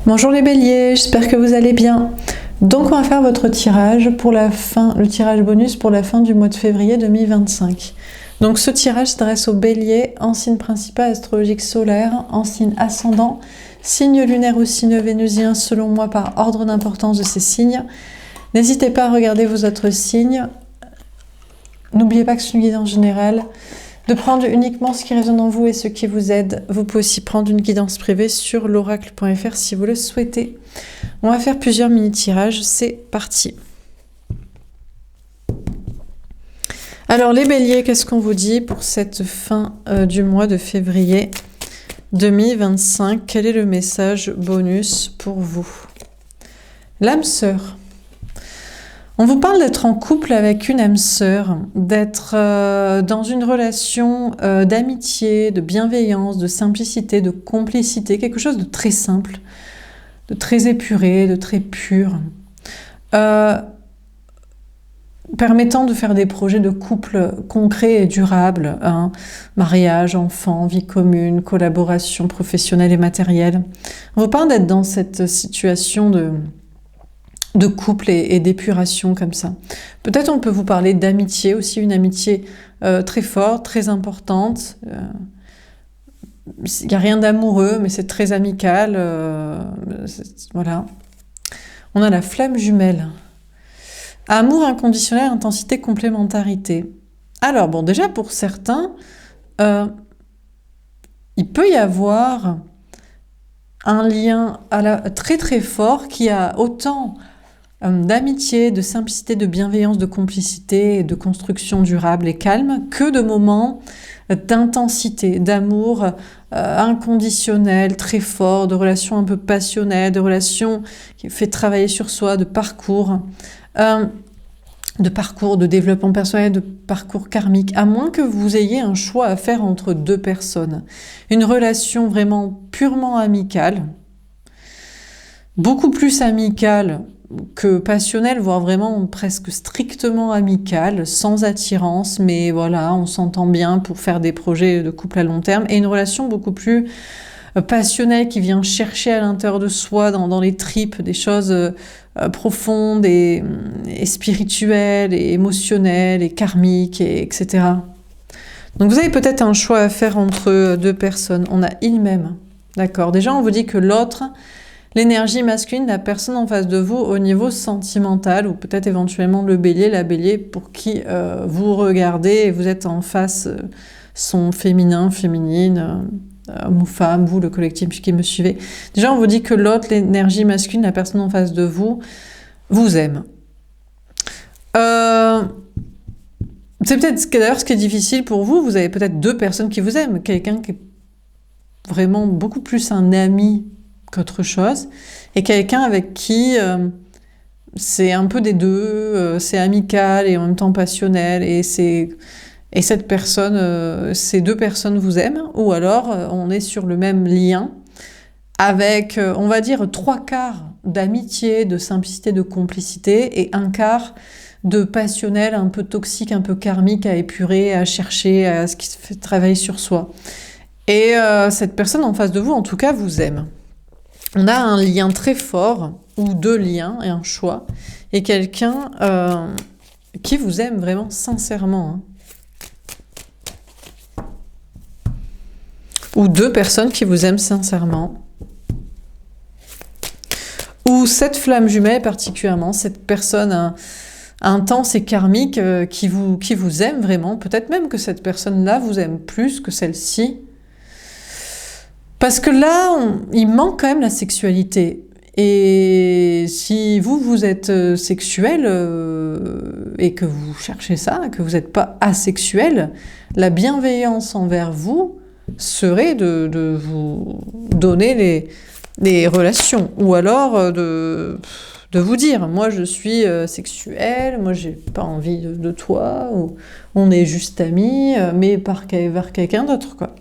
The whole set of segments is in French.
Bonjour les béliers, j'espère que vous allez bien. Donc on va faire votre tirage pour la fin, le tirage bonus pour la fin du mois de février 2025. Donc ce tirage s'adresse aux béliers en signe principal astrologique solaire, en signe ascendant, signe lunaire ou signe vénusien selon moi par ordre d'importance de ces signes. N'hésitez pas à regarder vos autres signes. N'oubliez pas que c'est une guidance générale. De prendre uniquement ce qui résonne en vous et ce qui vous aide. Vous pouvez aussi prendre une guidance privée sur l'oracle.fr si vous le souhaitez. On va faire plusieurs mini-tirages, c'est parti. Alors les béliers, qu'est-ce qu'on vous dit pour cette fin du mois de février 2025? Quel est le message bonus pour vous? L'âme sœur. On vous parle d'être en couple avec une âme sœur, d'être dans une relation d'amitié, de bienveillance, de simplicité, de complicité, quelque chose de très simple, de très épuré, de très pur, permettant de faire des projets de couple concrets et durables, hein, mariage, enfants, vie commune, collaboration professionnelle et matérielle. On vous parle d'être dans cette situation de couple et d'épuration comme ça. Peut-être on peut vous parler d'amitié aussi, une amitié très forte, très importante. Il n'y a rien d'amoureux, mais c'est très amical. Voilà. On a la flamme jumelle. Amour inconditionnel, intensité, complémentarité. Alors bon, déjà pour certains, il peut y avoir un lien très très fort qui a autant d'amitié, de simplicité, de bienveillance, de complicité, de construction durable et calme, que de moments d'intensité, d'amour inconditionnel, très fort, de relations un peu passionnelles, de relations qui fait travailler sur soi, de parcours, de développement personnel, de parcours karmique, à moins que vous ayez un choix à faire entre deux personnes. Une relation vraiment purement amicale, beaucoup plus amicale que passionnelle, voire vraiment presque strictement amicale, sans attirance, mais voilà, on s'entend bien pour faire des projets de couple à long terme, et une relation beaucoup plus passionnelle qui vient chercher à l'intérieur de soi, dans les tripes, des choses profondes et spirituelles, et émotionnelles, et karmiques, etc. Donc vous avez peut-être un choix à faire entre deux personnes. On a il même, d'accord. Déjà, on vous dit que l'autre, l'énergie masculine, la personne en face de vous au niveau sentimental, ou peut-être éventuellement le bélier, la bélier pour qui vous regardez et vous êtes en face, son féminin, féminine, homme ou femme, vous, le collectif qui me suivez. Déjà, on vous dit que l'autre, l'énergie masculine, la personne en face de vous, vous aime. C'est peut-être d'ailleurs ce qui est difficile pour vous, vous avez peut-être deux personnes qui vous aiment, quelqu'un qui est vraiment beaucoup plus un ami qu'autre chose, et quelqu'un avec qui c'est un peu des deux, c'est amical et en même temps passionnel, et cette personne, ces deux personnes vous aiment, ou alors on est sur le même lien, avec, on va dire, 3/4 d'amitié, de simplicité, de complicité, et 1/4 de passionnel, un peu toxique, un peu karmique, à épurer, à chercher, à ce qui se fait travailler sur soi. Et cette personne en face de vous, en tout cas, vous aime. On a un lien très fort, ou deux liens, et un choix, et quelqu'un qui vous aime vraiment sincèrement. Hein. Ou deux personnes qui vous aiment sincèrement. Ou cette flamme jumelle particulièrement, cette personne intense et karmique qui vous aime vraiment. Peut-être même que cette personne-là vous aime plus que celle-ci. Parce que là, il manque quand même la sexualité. Et si vous êtes sexuel et que vous cherchez ça, que vous n'êtes pas asexuel, la bienveillance envers vous serait de vous donner les relations. Ou alors de vous dire, moi je suis sexuel, moi j'ai pas envie de toi, ou on est juste amis, mais vers quelqu'un d'autre, quoi.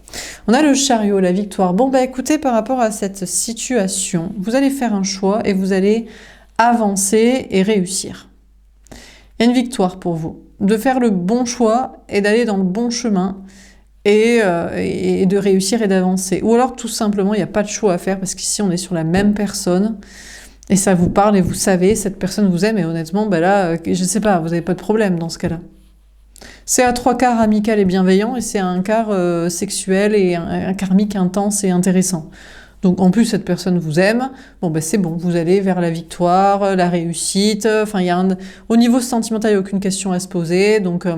On a le chariot, la victoire. Bon, bah écoutez, par rapport à cette situation, vous allez faire un choix et vous allez avancer et réussir. Il y a une victoire pour vous, de faire le bon choix et d'aller dans le bon chemin et de réussir et d'avancer. Ou alors tout simplement, il n'y a pas de choix à faire parce qu'ici on est sur la même personne et ça vous parle et vous savez, cette personne vous aime et honnêtement, ben là, je ne sais pas, vous n'avez pas de problème dans ce cas-là. C'est à 3/4 amical et bienveillant et c'est à 1/4 sexuel et un karmique intense et intéressant. Donc en plus cette personne vous aime, bon ben c'est bon, vous allez vers la victoire, la réussite, enfin au niveau sentimental il n'y a aucune question à se poser, donc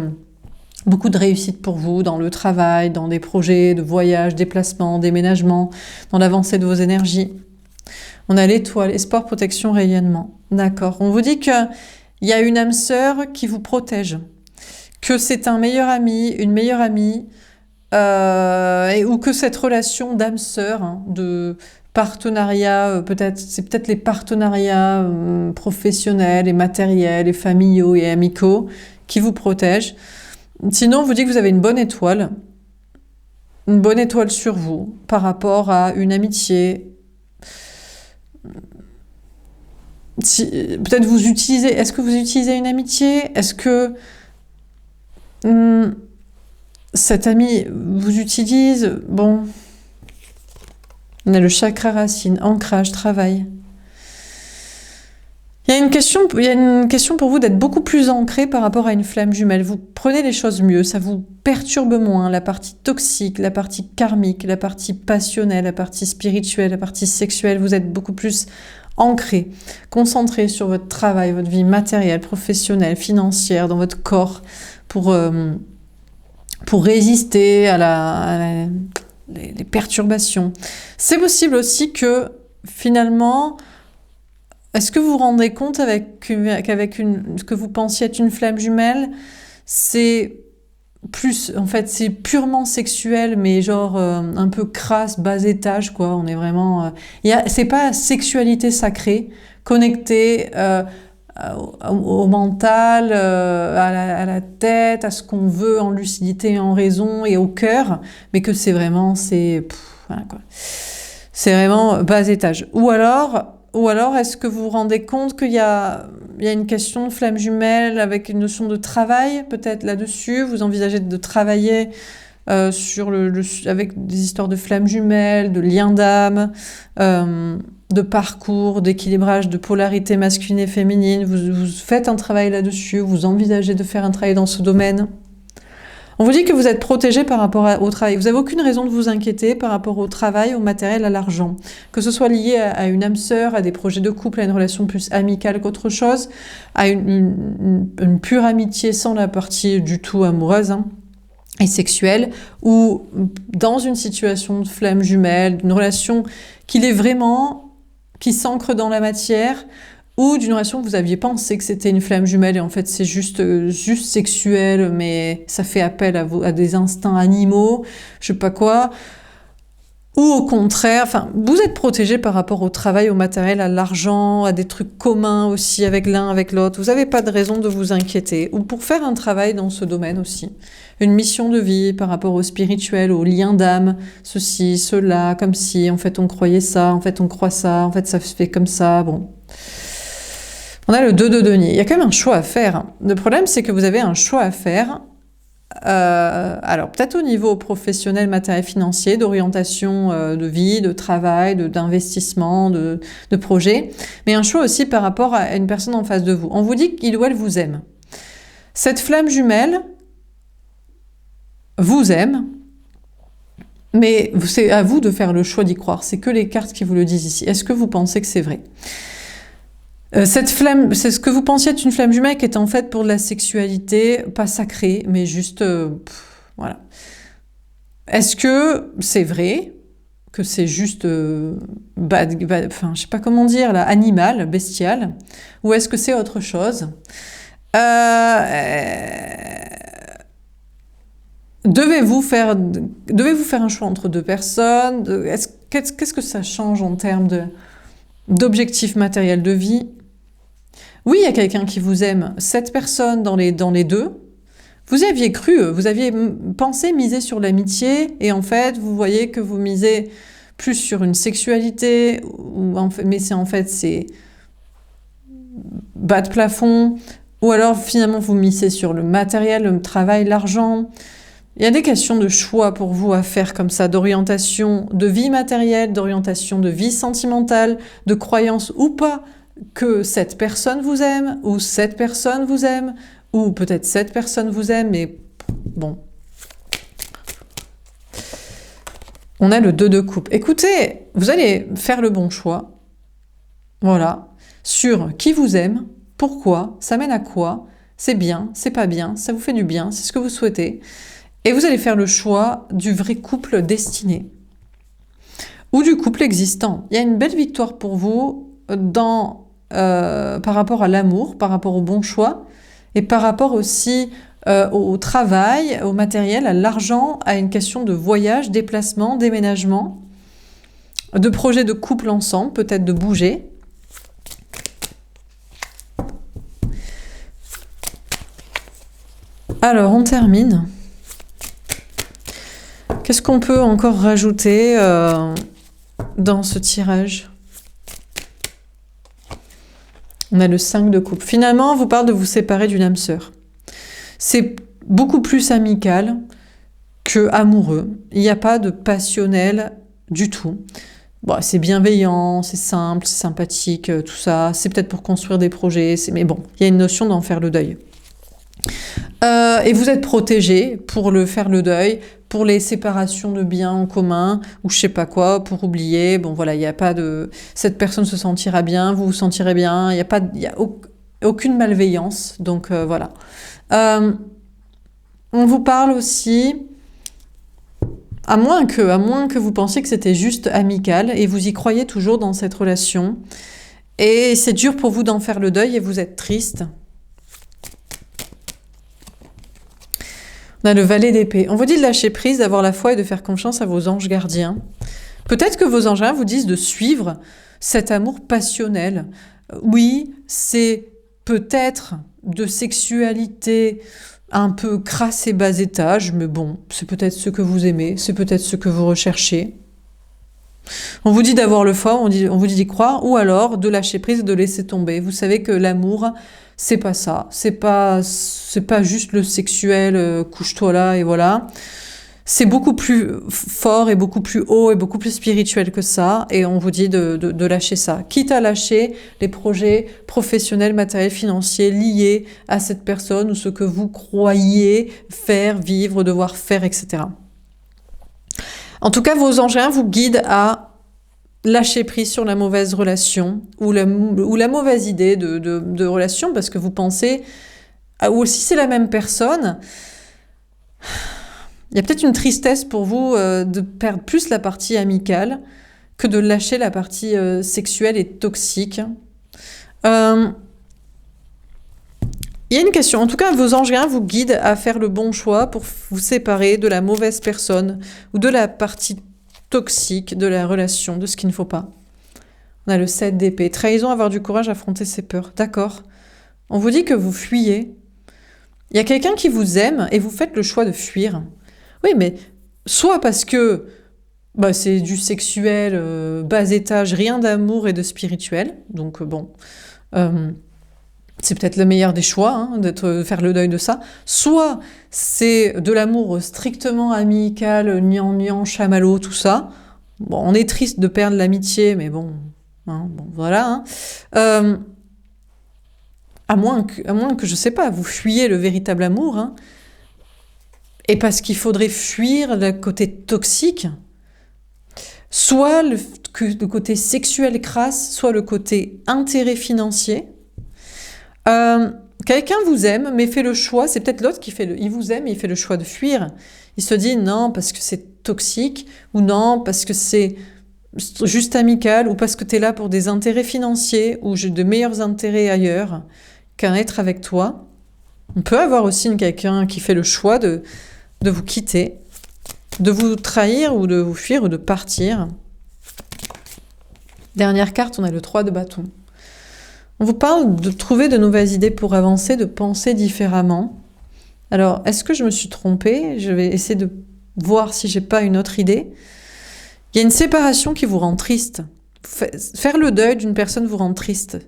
beaucoup de réussite pour vous dans le travail, dans des projets de voyage, déplacement, déménagement, dans l'avancée de vos énergies. On a l'étoile, espoir, protection, rayonnement. D'accord. On vous dit qu'il y a une âme sœur qui vous protège, que c'est un meilleur ami, une meilleure amie, ou que cette relation d'âme sœur, de partenariat, c'est peut-être les partenariats professionnels et matériels et familiaux et amicaux qui vous protègent. Sinon, on vous dit que vous avez une bonne étoile sur vous par rapport à une amitié. Peut-être est-ce que vous utilisez une amitié? Est-ce que cet ami vous utilise? Bon, on a le chakra racine, ancrage, travail. Il y a une question pour vous d'être beaucoup plus ancré par rapport à une flamme jumelle. Vous prenez les choses mieux, ça vous perturbe moins, la partie toxique, la partie karmique, la partie passionnelle, la partie spirituelle, la partie sexuelle. Vous êtes beaucoup plus ancré, concentré sur votre travail, votre vie matérielle, professionnelle, financière, dans votre corps, pour résister à les perturbations. C'est possible aussi que finalement, est-ce que vous vous rendez compte qu'avec ce que vous pensiez être une flamme jumelle, c'est purement sexuel, mais genre un peu crasse, bas étage, quoi. On est vraiment... c'est pas sexualité sacrée, connectée au mental, à la tête, à ce qu'on veut en lucidité et en raison et au cœur, mais que c'est vraiment... voilà, quoi. C'est vraiment bas étage. Ou alors, est-ce que vous vous rendez compte qu'il y a une question de flamme jumelle avec une notion de travail, peut-être là-dessus? Vous envisagez de travailler avec des histoires de flamme jumelle, de liens d'âme, de parcours, d'équilibrage, de polarité masculine et féminine. Vous faites un travail là-dessus, vous envisagez de faire un travail dans ce domaine. On vous dit que vous êtes protégé par rapport au travail. Vous n'avez aucune raison de vous inquiéter par rapport au travail, au matériel, à l'argent. Que ce soit lié à une âme sœur, à des projets de couple, à une relation plus amicale qu'autre chose, à une pure amitié sans la partie du tout amoureuse et sexuelle, ou dans une situation de flamme jumelle, d'une relation qui s'ancre dans la matière, ou d'une relation que vous aviez pensé que c'était une flamme jumelle et en fait c'est juste sexuel, mais ça fait appel à des instincts animaux, je sais pas quoi. Ou au contraire, vous êtes protégé par rapport au travail, au matériel, à l'argent, à des trucs communs aussi avec l'un, avec l'autre. Vous n'avez pas de raison de vous inquiéter. Ou pour faire un travail dans ce domaine aussi. Une mission de vie par rapport au spirituel, au lien d'âme, ceci, cela, comme si en fait on croyait ça, en fait on croit ça, en fait ça se fait comme ça, bon... On a le 2 de denier. Il y a quand même un choix à faire. Le problème, c'est que vous avez un choix à faire. Alors, peut-être au niveau professionnel, matériel, financier, d'orientation de vie, de travail, d'investissement, de projet. Mais un choix aussi par rapport à une personne en face de vous. On vous dit qu'il ou elle vous aime. Cette flamme jumelle vous aime. Mais c'est à vous de faire le choix d'y croire. C'est que les cartes qui vous le disent ici. Est-ce que vous pensez que c'est vrai ? Cette flamme, c'est ce que vous pensiez être une flamme jumelle qui est en fait pour de la sexualité, pas sacrée, mais juste, voilà. Est-ce que c'est vrai que c'est juste je sais pas comment dire, là, animal, bestial, ou est-ce que c'est autre chose? Devez-vous faire un choix entre deux personnes? Qu'est-ce que ça change en termes d'objectifs matériels de vie? Oui, il y a quelqu'un qui vous aime. Cette personne dans les deux, vous aviez cru, vous aviez pensé miser sur l'amitié, et en fait, vous voyez que vous misez plus sur une sexualité, mais c'est bas de plafond, ou alors finalement vous misez sur le matériel, le travail, l'argent. Il y a des questions de choix pour vous à faire comme ça, d'orientation de vie matérielle, d'orientation de vie sentimentale, de croyance ou pas que cette personne vous aime, ou cette personne vous aime, ou peut-être cette personne vous aime, mais bon. On a le 2 de coupe. Écoutez, vous allez faire le bon choix, voilà, sur qui vous aime, pourquoi, ça mène à quoi, c'est bien, c'est pas bien, ça vous fait du bien, c'est ce que vous souhaitez. Et vous allez faire le choix du vrai couple destiné ou du couple existant. Il y a une belle victoire pour vous par rapport à l'amour, par rapport au bon choix et par rapport aussi au travail, au matériel, à l'argent, à une question de voyage, déplacement, déménagement, de projet de couple ensemble, peut-être de bouger. Alors, on termine. Qu'est-ce qu'on peut encore rajouter dans ce tirage? On a le 5 de coupe. Finalement, on vous parle de vous séparer d'une âme sœur. C'est beaucoup plus amical que amoureux. Il n'y a pas de passionnel du tout. Bon, c'est bienveillant, c'est simple, c'est sympathique, tout ça. C'est peut-être pour construire des projets. Mais bon, il y a une notion d'en faire le deuil. Et vous êtes protégé pour faire le deuil, pour les séparations de biens en commun, ou je sais pas quoi, pour oublier. Bon voilà, il n'y a pas de... Cette personne se sentira bien, vous vous sentirez bien, il n'y a aucune malveillance. Donc voilà. On vous parle aussi, à moins que vous pensiez que c'était juste amical, et vous y croyez toujours dans cette relation, et c'est dur pour vous d'en faire le deuil, et vous êtes triste. On a le valet d'épée. On vous dit de lâcher prise, d'avoir la foi et de faire confiance à vos anges gardiens. Peut-être que vos anges gardiens vous disent de suivre cet amour passionnel. Oui, c'est peut-être de sexualité un peu crasse et bas étage, mais bon, c'est peut-être ce que vous aimez, c'est peut-être ce que vous recherchez. On vous dit d'avoir le foi, on vous dit d'y croire, ou alors de lâcher prise et de laisser tomber. Vous savez que l'amour, c'est pas ça. C'est pas juste le sexuel, couche-toi là et voilà. C'est beaucoup plus fort et beaucoup plus haut et beaucoup plus spirituel que ça. Et on vous dit de lâcher ça. Quitte à lâcher les projets professionnels, matériels, financiers liés à cette personne ou ce que vous croyez faire, vivre, devoir faire, etc. En tout cas, vos anges vous guident à lâcher prise sur la mauvaise relation ou la mauvaise idée de relation parce que vous pensez, ou si c'est la même personne, il y a peut-être une tristesse pour vous de perdre plus la partie amicale que de lâcher la partie sexuelle et toxique. Il y a une question. En tout cas, vos anges vous guident à faire le bon choix pour vous séparer de la mauvaise personne ou de la partie toxique de la relation, de ce qu'il ne faut pas. On a le 7 d'épée. Trahison, avoir du courage, affronter ses peurs. D'accord. On vous dit que vous fuyez. Il y a quelqu'un qui vous aime et vous faites le choix de fuir. Oui, mais soit parce que c'est du sexuel, bas étage, rien d'amour et de spirituel. Donc bon... c'est peut-être le meilleur des choix, de faire le deuil de ça. Soit c'est de l'amour strictement amical, gnangnan, chamallow, tout ça. Bon, on est triste de perdre l'amitié, mais bon, voilà. À moins que, je sais pas, vous fuyez le véritable amour. Et parce qu'il faudrait fuir le côté toxique, soit le côté sexuel crasse, soit le côté intérêt financier. Quelqu'un vous aime, mais fait le choix, c'est peut-être l'autre il vous aime, et il fait le choix de fuir. Il se dit non, parce que c'est toxique, ou non, parce que c'est juste amical, ou parce que tu es là pour des intérêts financiers, ou j'ai de meilleurs intérêts ailleurs qu'à être avec toi. On peut avoir aussi quelqu'un qui fait le choix de vous quitter, de vous trahir, ou de vous fuir, ou de partir. Dernière carte, on a le 3 de bâton. On vous parle de trouver de nouvelles idées pour avancer, de penser différemment. Alors, est-ce que je me suis trompée? Je vais essayer de voir si j'ai pas une autre idée. Il y a une séparation qui vous rend triste. Faire le deuil d'une personne vous rend triste.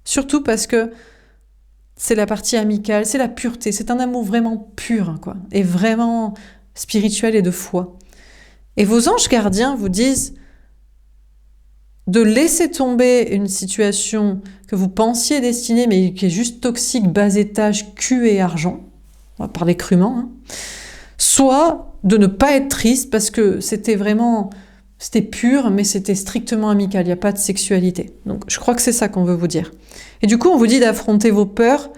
Surtout parce que c'est la partie amicale, c'est la pureté, c'est un amour vraiment pur, quoi. Et vraiment spirituelle et de foi. Et vos anges gardiens vous disent de laisser tomber une situation que vous pensiez destinée, mais qui est juste toxique, bas étage, cul et argent, on va parler crûment, hein. Soit de ne pas être triste parce que c'était pur, mais c'était strictement amical, il n'y a pas de sexualité. Donc je crois que c'est ça qu'on veut vous dire. Et du coup, on vous dit d'affronter vos peurs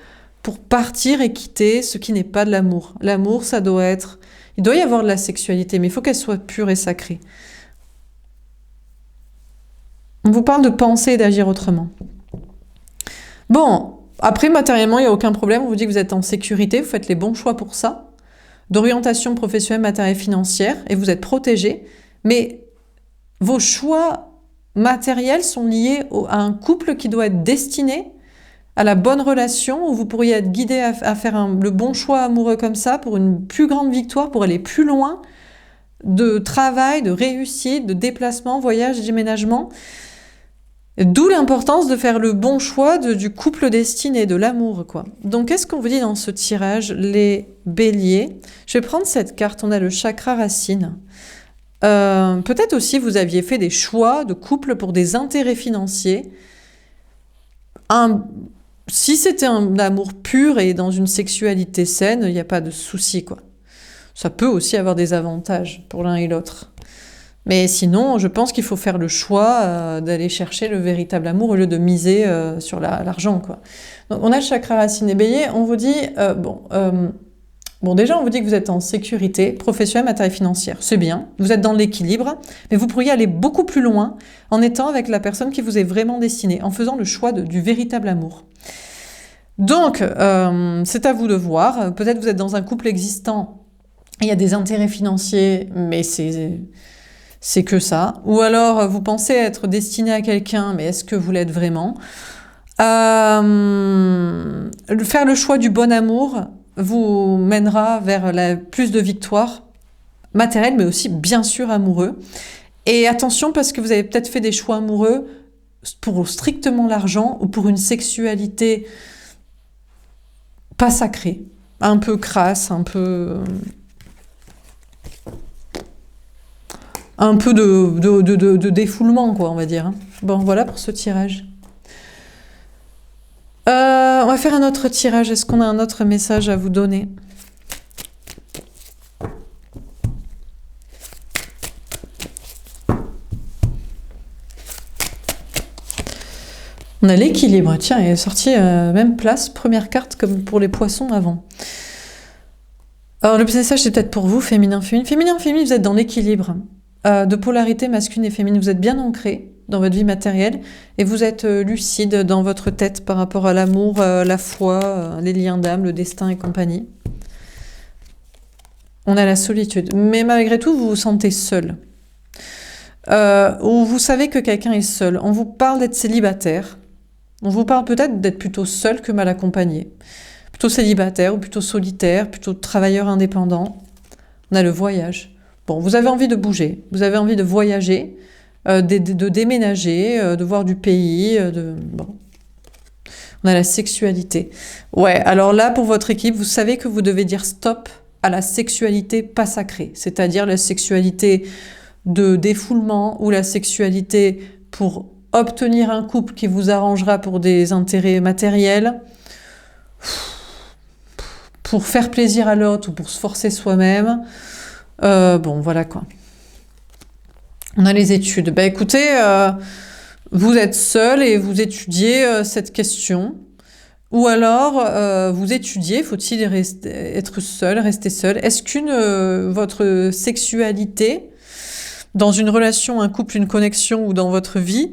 pour partir et quitter ce qui n'est pas de l'amour. L'amour, il doit y avoir de la sexualité, mais il faut qu'elle soit pure et sacrée. On vous parle de penser et d'agir autrement. Bon, après, matériellement, il n'y a aucun problème. On vous dit que vous êtes en sécurité, vous faites les bons choix pour ça. D'orientation professionnelle, matérielle, financière, et vous êtes protégé. Mais vos choix matériels sont liés à un couple qui doit être destiné à la bonne relation, où vous pourriez être guidé à faire le bon choix amoureux comme ça, pour une plus grande victoire, pour aller plus loin, de travail, de réussite, de déplacement, voyage, déménagement. D'où l'importance de faire le bon choix du couple destiné, de l'amour, quoi. Donc, qu'est-ce qu'on vous dit dans ce tirage, les béliers? Je vais prendre cette carte, on a le chakra racine. Peut-être aussi vous aviez fait des choix de couple pour des intérêts financiers. Si c'était un amour pur et dans une sexualité saine, il n'y a pas de souci, quoi. Ça peut aussi avoir des avantages pour l'un et l'autre. Mais sinon, je pense qu'il faut faire le choix d'aller chercher le véritable amour au lieu de miser sur l'argent, quoi. Donc, on a le chakra racine et bélier. On vous dit, déjà, on vous dit que vous êtes en sécurité professionnelle, matérielle, financière. C'est bien. Vous êtes dans l'équilibre, mais vous pourriez aller beaucoup plus loin en étant avec la personne qui vous est vraiment destinée, en faisant le choix du véritable amour. Donc, c'est à vous de voir. Peut-être vous êtes dans un couple existant, il y a des intérêts financiers, mais c'est que ça. Ou alors, vous pensez être destiné à quelqu'un, mais est-ce que vous l'êtes vraiment? Faire le choix du bon amour vous mènera vers plus de victoires matérielles, mais aussi, bien sûr, amoureux. Et attention, parce que vous avez peut-être fait des choix amoureux pour strictement l'argent ou pour une sexualité pas sacrée, un peu crasse, un peu de défoulement, quoi, on va dire. Bon, voilà pour ce tirage. On va faire un autre tirage. Est-ce qu'on a un autre message à vous donner? On a l'équilibre. Tiens, il est sorti même place, première carte, comme pour les poissons avant. Alors, le message, c'est peut-être pour vous, féminin, féminine. Féminin, féminine, vous êtes dans l'équilibre de polarité masculine et féminine. Vous êtes bien ancré dans votre vie matérielle et vous êtes lucide dans votre tête par rapport à l'amour, la foi, les liens d'âme, le destin et compagnie. On a la solitude. Mais malgré tout, vous vous sentez seul. Ou vous savez que quelqu'un est seul. On vous parle d'être célibataire. On vous parle peut-être d'être plutôt seul que mal accompagné. Plutôt célibataire ou plutôt solitaire, plutôt travailleur indépendant. On a le voyage. Bon, vous avez envie de bouger, vous avez envie de voyager, de déménager, de voir du pays, bon. On a la sexualité. Ouais, alors là, pour votre équipe, vous savez que vous devez dire stop à la sexualité pas sacrée, c'est-à-dire la sexualité de défoulement ou la sexualité pour obtenir un couple qui vous arrangera pour des intérêts matériels, pour faire plaisir à l'autre ou pour se forcer soi-même. Bon, voilà quoi. On a les études. Ben écoutez, vous êtes seul et vous étudiez cette question. Ou alors, vous étudiez, faut-il être seul, rester seul? Est-ce votre sexualité, dans une relation, un couple, une connexion ou dans votre vie,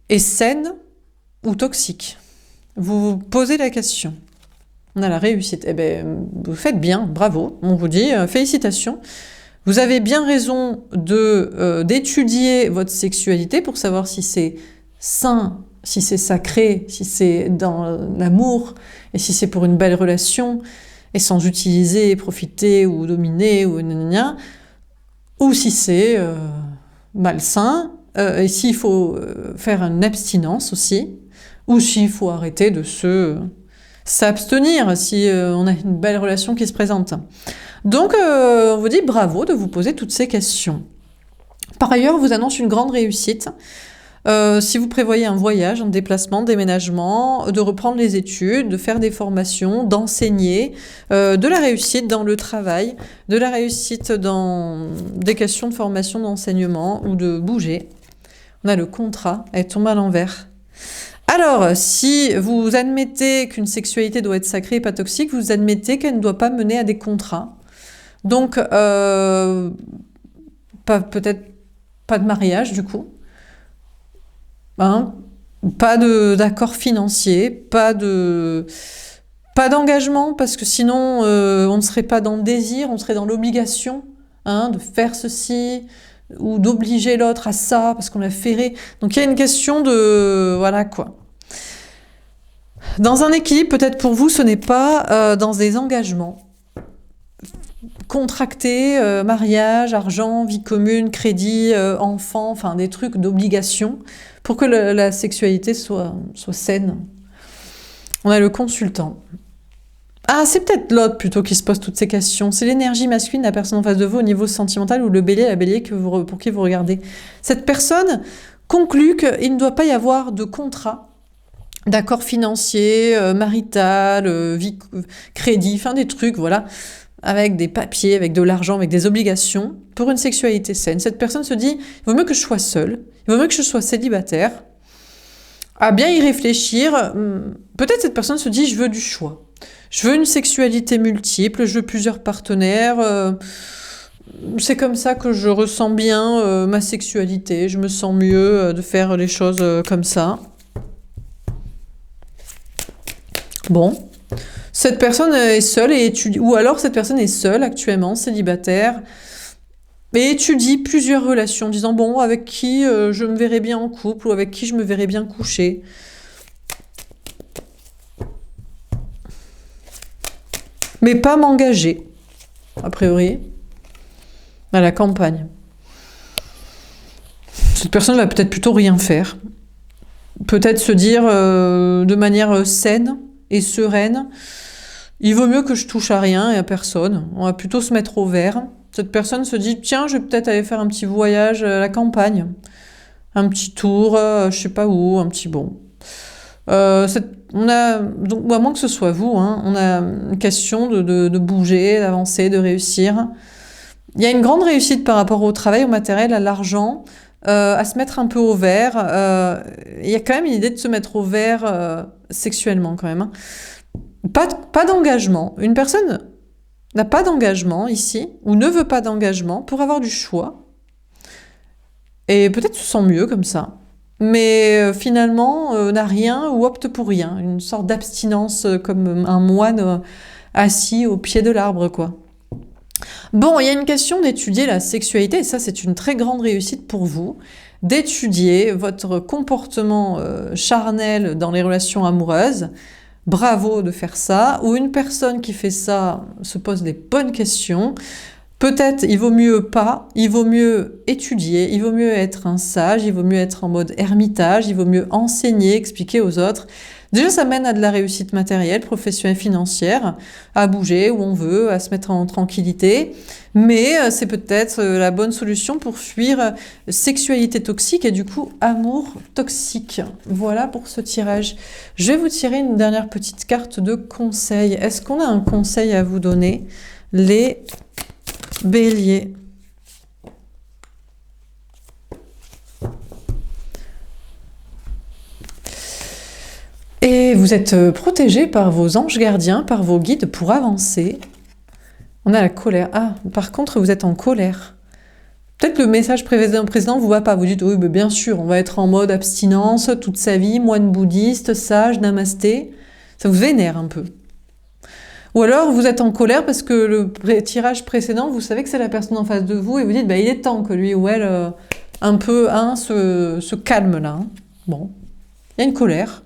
est saine ou toxique? Vous vous posez la question. On a la réussite. Eh bien, vous faites bien, bravo. On vous dit félicitations. Vous avez bien raison d'étudier votre sexualité pour savoir si c'est sain, si c'est sacré, si c'est dans l'amour, et si c'est pour une belle relation, et sans utiliser, profiter ou dominer, ou si c'est malsain, et s'il faut faire une abstinence aussi, ou s'il faut arrêter de s'abstenir si on a une belle relation qui se présente. Donc, on vous dit bravo de vous poser toutes ces questions. Par ailleurs, on vous annonce une grande réussite. Si vous prévoyez un voyage, un déplacement, déménagement, de reprendre les études, de faire des formations, d'enseigner, de la réussite dans le travail, de la réussite dans des questions de formation, d'enseignement ou de bouger. On a le contrat, elle tombe à l'envers. Alors, si vous admettez qu'une sexualité doit être sacrée et pas toxique, vous admettez qu'elle ne doit pas mener à des contrats. Donc, peut-être pas de mariage du coup. Hein, pas d'accord financier, pas d'engagement, parce que sinon on ne serait pas dans le désir, on serait dans l'obligation de faire ceci, ou d'obliger l'autre à ça, parce qu'on l'a ferré. Donc il y a une question de... Voilà quoi. Dans un équilibre, peut-être pour vous, ce n'est pas dans des engagements. Contracté, mariage, argent, vie commune, crédit, enfant, enfin des trucs d'obligation pour que la sexualité soit saine. On a le consultant. Ah, c'est peut-être l'autre plutôt qui se pose toutes ces questions. C'est l'énergie masculine de la personne en face de vous au niveau sentimental ou le bélier, la bélier pour qui vous regardez. Cette personne conclut qu'il ne doit pas y avoir de contrat, d'accord financier, marital, crédit, enfin des trucs, voilà, avec des papiers, avec de l'argent, avec des obligations, pour une sexualité saine. Cette personne se dit, il vaut mieux que je sois seule, il vaut mieux que je sois célibataire, à bien y réfléchir. Peut-être cette personne se dit, je veux du choix. Je veux une sexualité multiple, je veux plusieurs partenaires, c'est comme ça que je ressens bien ma sexualité, je me sens mieux de faire les choses comme ça. Bon. Cette personne est seule et étudie, ou alors cette personne est seule actuellement, célibataire, et étudie plusieurs relations, en disant bon, avec qui je me verrais bien en couple, ou avec qui je me verrais bien coucher. Mais pas m'engager, a priori, à la campagne. Cette personne va peut-être plutôt rien faire. Peut-être se dire de manière saine et sereine, il vaut mieux que je touche à rien et à personne. On va plutôt se mettre au vert. Cette personne se dit, tiens, je vais peut-être aller faire un petit voyage à la campagne. Un petit tour, je sais pas où, un petit bon. Donc, à moins que ce soit vous, on a une question de bouger, d'avancer, de réussir. Il y a une grande réussite par rapport au travail, au matériel, à l'argent, à se mettre un peu au vert. Il y a quand même une idée de se mettre au vert sexuellement quand même. Pas d'engagement. Une personne n'a pas d'engagement ici, ou ne veut pas d'engagement pour avoir du choix. Et peut-être se sent mieux comme ça. Mais finalement, n'a rien ou opte pour rien. Une sorte d'abstinence comme un moine assis au pied de l'arbre, quoi. Bon, il y a une question d'étudier la sexualité, et ça, c'est une très grande réussite pour vous, d'étudier votre comportement charnel dans les relations amoureuses. Bravo de faire ça. Ou une personne qui fait ça se pose des bonnes questions. Peut-être il vaut mieux pas, il vaut mieux étudier, il vaut mieux être un sage, il vaut mieux être en mode ermitage, il vaut mieux enseigner, expliquer aux autres. Déjà, ça mène à de la réussite matérielle, professionnelle, financière, à bouger où on veut, à se mettre en tranquillité. Mais c'est peut-être la bonne solution pour fuir sexualité toxique et du coup amour toxique. Voilà pour ce tirage. Je vais vous tirer une dernière petite carte de conseil. Est-ce qu'on a un conseil à vous donner, les Béliers? Et vous êtes protégé par vos anges gardiens, par vos guides pour avancer. On a la colère. Ah, par contre, vous êtes en colère. Peut-être le message précédent vous va pas. Vous dites, oui, mais bien sûr, on va être en mode abstinence toute sa vie, moine bouddhiste, sage, namasté. Ça vous vénère un peu. Ou alors, vous êtes en colère parce que le tirage précédent, vous savez que c'est la personne en face de vous et vous dites, bah, il est temps que lui ou elle, un peu, se calme là. Bon, il y a une colère.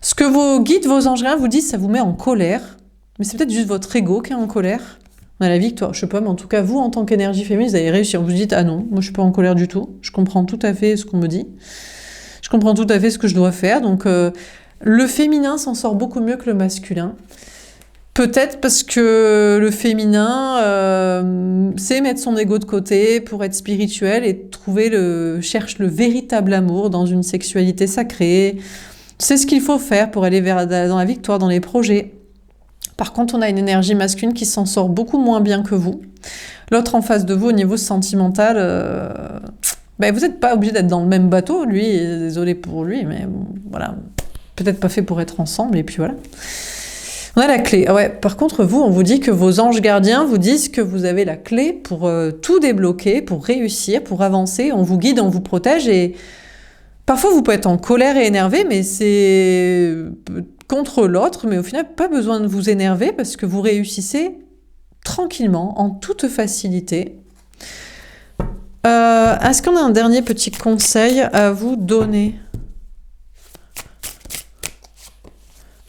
Ce que vos guides, vos anges gardiens vous disent, ça vous met en colère. Mais c'est peut-être juste votre ego qui est en colère. On a la victoire, je sais pas, mais en tout cas, vous, en tant qu'énergie féminine, vous allez réussir. Vous vous dites, ah non, moi je suis pas en colère du tout. Je comprends tout à fait ce qu'on me dit. Je comprends tout à fait ce que je dois faire. Donc, le féminin s'en sort beaucoup mieux que le masculin. Peut-être parce que le féminin sait mettre son ego de côté pour être spirituel et cherche le véritable amour dans une sexualité sacrée. C'est ce qu'il faut faire pour aller dans la victoire, dans les projets. Par contre, on a une énergie masculine qui s'en sort beaucoup moins bien que vous. L'autre en face de vous, au niveau sentimental, vous n'êtes pas obligé d'être dans le même bateau. Lui, désolé pour lui, mais bon, voilà, peut-être pas fait pour être ensemble, et puis voilà. On a la clé. Ouais, par contre, vous, on vous dit que vos anges gardiens vous disent que vous avez la clé pour tout débloquer, pour réussir, pour avancer. On vous guide, on vous protège et parfois vous pouvez être en colère et énervé, mais c'est contre l'autre. Mais au final, pas besoin de vous énerver parce que vous réussissez tranquillement, en toute facilité. Est-ce qu'on a un dernier petit conseil à vous donner ?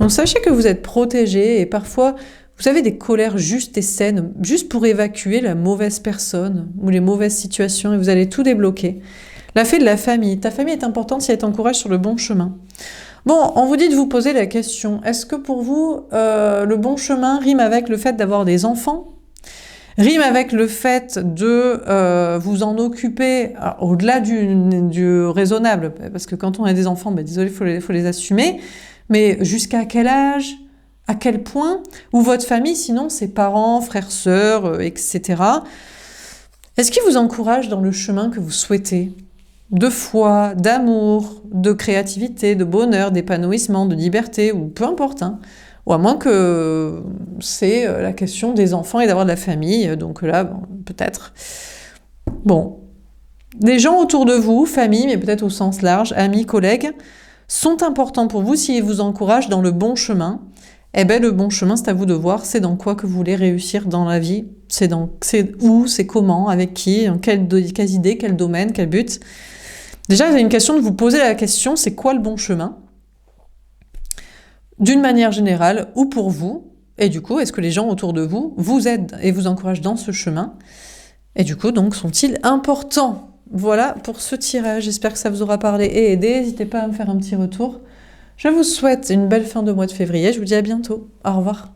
Donc sachez que vous êtes protégé et parfois vous avez des colères justes et saines, juste pour évacuer la mauvaise personne ou les mauvaises situations et vous allez tout débloquer. La fée de la famille. Ta famille est importante si elle t'encourage sur le bon chemin. Bon, on vous dit de vous poser la question, est-ce que pour vous, le bon chemin rime avec le fait d'avoir des enfants ? Rime avec le fait de vous en occuper au-delà du raisonnable, parce que quand on a des enfants, désolé, il faut les assumer. Mais jusqu'à quel âge? À quel point? Ou votre famille, sinon ses parents, frères, sœurs, etc. Est-ce qu'ils vous encouragent dans le chemin que vous souhaitez? De foi, d'amour, de créativité, de bonheur, d'épanouissement, de liberté, ou peu importe. Ou à moins que c'est la question des enfants et d'avoir de la famille. Donc là, peut-être. Bon. Les gens autour de vous, famille, mais peut-être au sens large, amis, collègues, sont importants pour vous s'ils vous encouragent dans le bon chemin. Le bon chemin, c'est à vous de voir, c'est dans quoi que vous voulez réussir dans la vie, c'est où, c'est comment, avec qui, dans quelles idées, quel domaine, quel but. Déjà, il y a une question de vous poser la question, c'est quoi le bon chemin? D'une manière générale, ou pour vous, et du coup, est-ce que les gens autour de vous vous aident et vous encouragent dans ce chemin? Et du coup, donc, sont-ils importants? Voilà pour ce tirage, j'espère que ça vous aura parlé et aidé, n'hésitez pas à me faire un petit retour. Je vous souhaite une belle fin de mois de février, je vous dis à bientôt, au revoir.